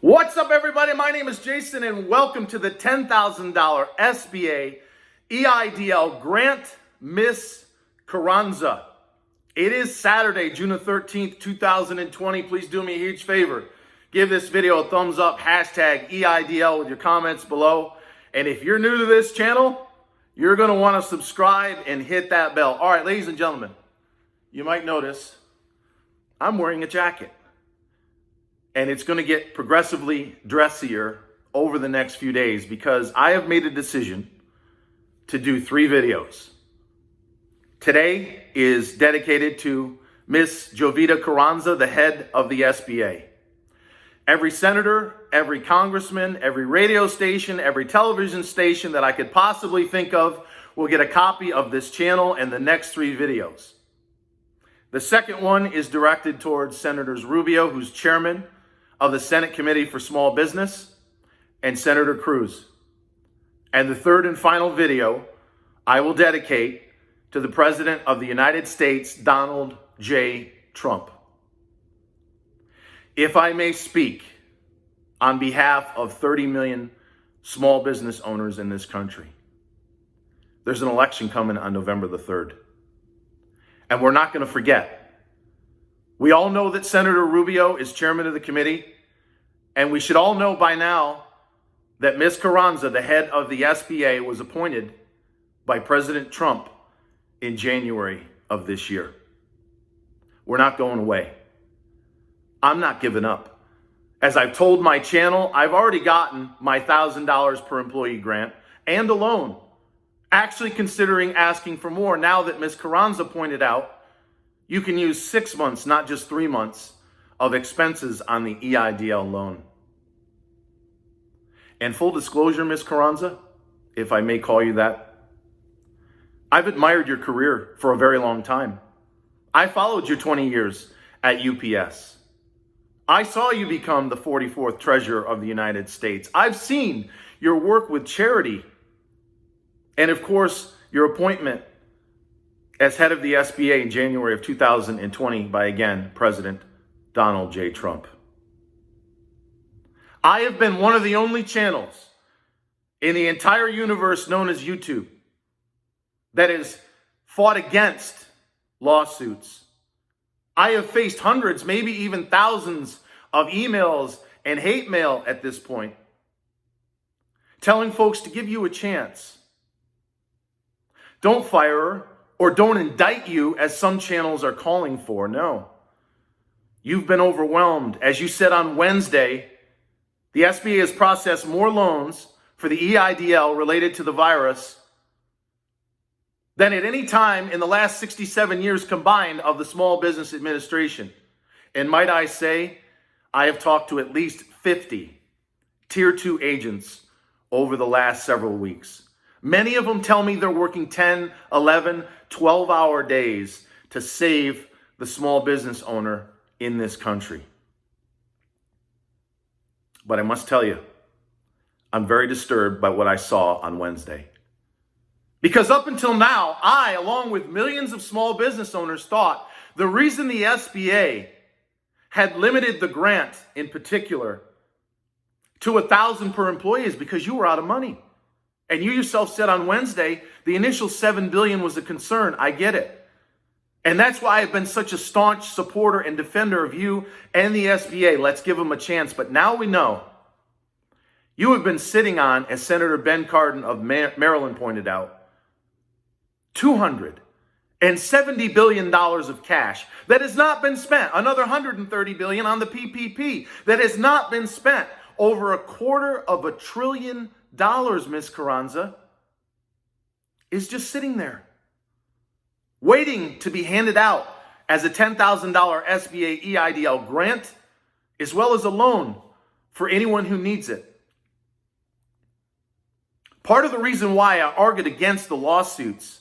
What's up, everybody? My name is Jason, and welcome to the $10,000 SBA EIDL grant, Miss Carranza. It is Saturday, June the 13th, 2020. Please do me a huge favor. Give this video a thumbs up, hashtag EIDL with your comments below. And if you're new to this channel, you're going to want to subscribe and hit that bell. All right, ladies and gentlemen, you might notice I'm wearing a jacket. And it's going to get progressively dressier over the next few days because I have made a decision to do 3 videos. Today is dedicated to Miss Jovita Carranza, the head of the SBA. Every senator, every congressman, every radio station, every television station that I could possibly think of will get a copy of this channel and the next 3 videos. The second one is directed towards Senators Rubio, who's chairman of the Senate Committee for Small Business, and Senator Cruz. And the third and final video I will dedicate to the President of the United States, Donald J. Trump. If I may speak on behalf of 30 million small business owners in this country, there's an election coming on November the 3rd. And we're not going to forget. We all know that Senator Rubio is chairman of the committee, and we should all know by now that Ms. Carranza, the head of the SBA, was appointed by President Trump in January of this year. We're not going away. I'm not giving up. As I've told my channel, I've already gotten my $1,000 per employee grant and a loan, actually considering asking for more now that Ms. Carranza pointed out you can use 6 months, not just 3 months, of expenses on the EIDL loan. And full disclosure, Ms. Carranza, if I may call you that, I've admired your career for a very long time. I followed your 20 years at UPS. I saw you become the 44th Treasurer of the United States. I've seen your work with charity. And of course, your appointment as head of the SBA in January of 2020 by, again, President Donald J. Trump. I have been one of the only channels in the entire universe known as YouTube that has fought against lawsuits. I have faced hundreds, maybe even thousands of emails and hate mail at this point, telling folks to give you a chance. Don't fire her or don't indict you as some channels are calling for. No. You've been overwhelmed. As you said on Wednesday, the SBA has processed more loans for the EIDL related to the virus than at any time in the last 67 years combined of the Small Business Administration. And might I say, I have talked to at least 50 Tier 2 agents over the last several weeks. Many of them tell me they're working 10, 11, 12-hour days to save the small business owner in this country. But I must tell you, I'm very disturbed by what I saw on Wednesday. Because up until now, I, along with millions of small business owners, thought the reason the SBA had limited the grant in particular to $1,000 per employee is because you were out of money. And you yourself said on Wednesday, the initial $7 billion was a concern. I get it. And that's why I've been such a staunch supporter and defender of you and the SBA. Let's give them a chance. But now we know you have been sitting on, as Senator Ben Cardin of Maryland pointed out, $270 billion of cash that has not been spent. Another $130 billion on the PPP that has not been spent. Over $250 billion, Ms. Carranza, is just sitting there, waiting to be handed out as a $10,000 SBA EIDL grant, as well as a loan for anyone who needs it. Part of the reason why I argued against the lawsuits,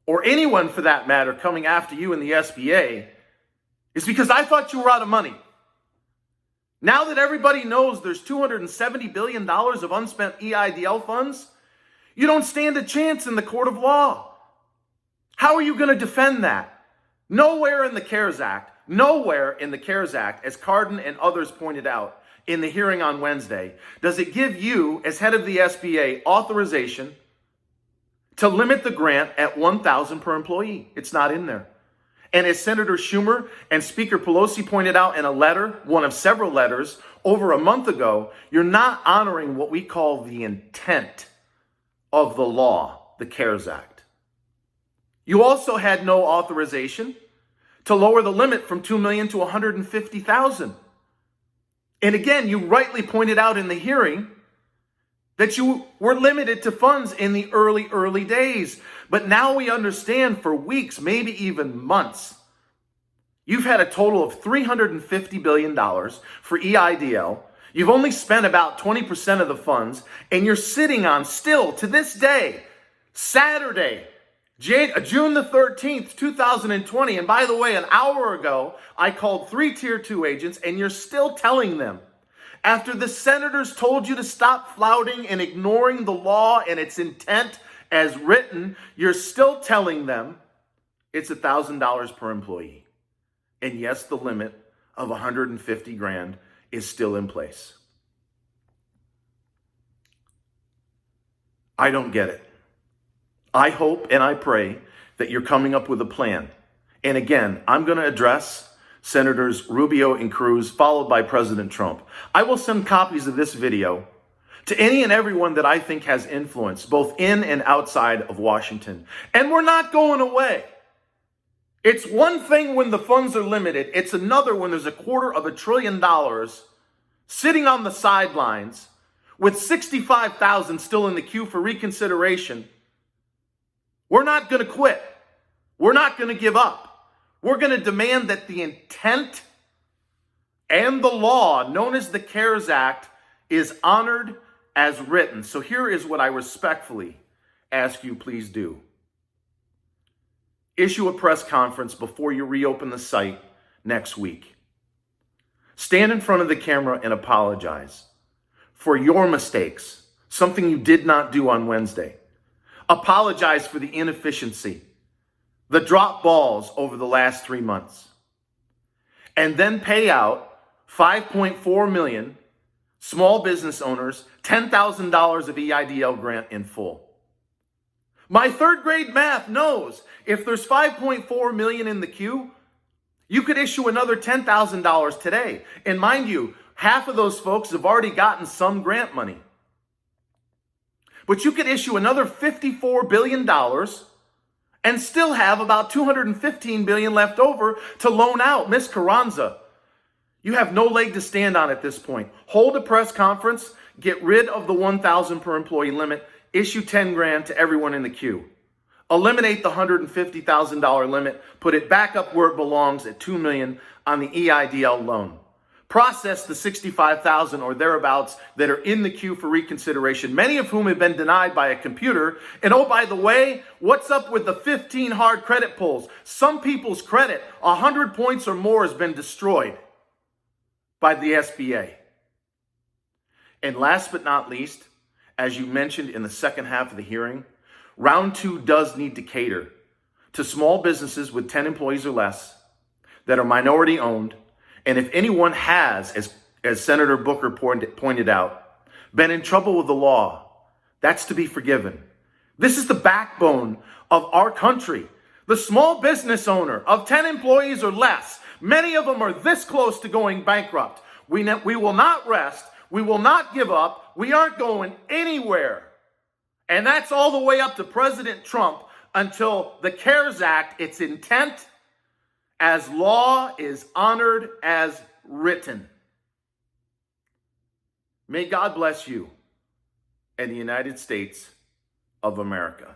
or anyone for that matter coming after you in the SBA, is because I thought you were out of money. Now that everybody knows there's $270 billion of unspent EIDL funds, you don't stand a chance in the court of law. How are you going to defend that? Nowhere in the CARES Act, as Cardin and others pointed out, in the hearing on Wednesday, does it give you, as head of the SBA, authorization to limit the grant at $1,000 per employee? It's not in there. And as Senator Schumer and Speaker Pelosi pointed out in a letter, one of several letters, over a month ago, you're not honoring what we call the intent of the law, the CARES Act. You also had no authorization to lower the limit from $2 million to $150,000. And again, you rightly pointed out in the hearing that you were limited to funds in the early days. But now we understand for weeks, maybe even months, you've had a total of $350 billion for EIDL. You've only spent about 20% of the funds, and you're sitting on still to this day, Saturday, June the 13th, 2020. And by the way, an hour ago, I called 3 Tier 2 agents, and you're still telling them, after the senators told you to stop flouting and ignoring the law and its intent as written, you're still telling them it's $1,000 per employee. And yes, the limit of $150,000 is still in place. I don't get it. I hope and I pray that you're coming up with a plan. And again, I'm going to address Senators Rubio and Cruz, followed by President Trump. I will send copies of this video to any and everyone that I think has influence, both in and outside of Washington. And we're not going away. It's one thing when the funds are limited. It's another when there's $250 billion sitting on the sidelines with 65,000 still in the queue for reconsideration. We're not going to quit. We're not going to give up. We're going to demand that the intent and the law known as the CARES Act is honored as written. So here is what I respectfully ask you please do. Issue a press conference before you reopen the site next week. Stand in front of the camera and apologize for your mistakes, something you did not do on Wednesday. Apologize for the inefficiency, the drop balls over the last 3 months. And then pay out $5.4 million small business owners $10,000 of EIDL grant in full. My third grade math knows if there's $5.4 million in the queue, you could issue another $10,000 today. And mind you, half of those folks have already gotten some grant money. But you could issue another $54 billion and still have about $215 billion left over to loan out. Miss Carranza, you have no leg to stand on at this point. Hold a press conference, get rid of the $1,000 per employee limit, issue $10,000 to everyone in the queue. Eliminate the $150,000 limit, put it back up where it belongs at $2 million on the EIDL loan. Process the 65,000 or thereabouts that are in the queue for reconsideration, many of whom have been denied by a computer. And oh, by the way, what's up with the 15 hard credit pulls? Some people's credit, 100 points or more, has been destroyed by the SBA. And last but not least, as you mentioned in the second half of the hearing, round 2 does need to cater to small businesses with 10 employees or less that are minority owned. And if anyone has, as Senator Booker pointed out, been in trouble with the law, that's to be forgiven. This is the backbone of our country. The small business owner of 10 employees or less, many of them are this close to going bankrupt. We will not rest. We will not give up. We aren't going anywhere. And that's all the way up to President Trump until the CARES Act, its intent as law, is honored as written. May God bless you and the United States of America.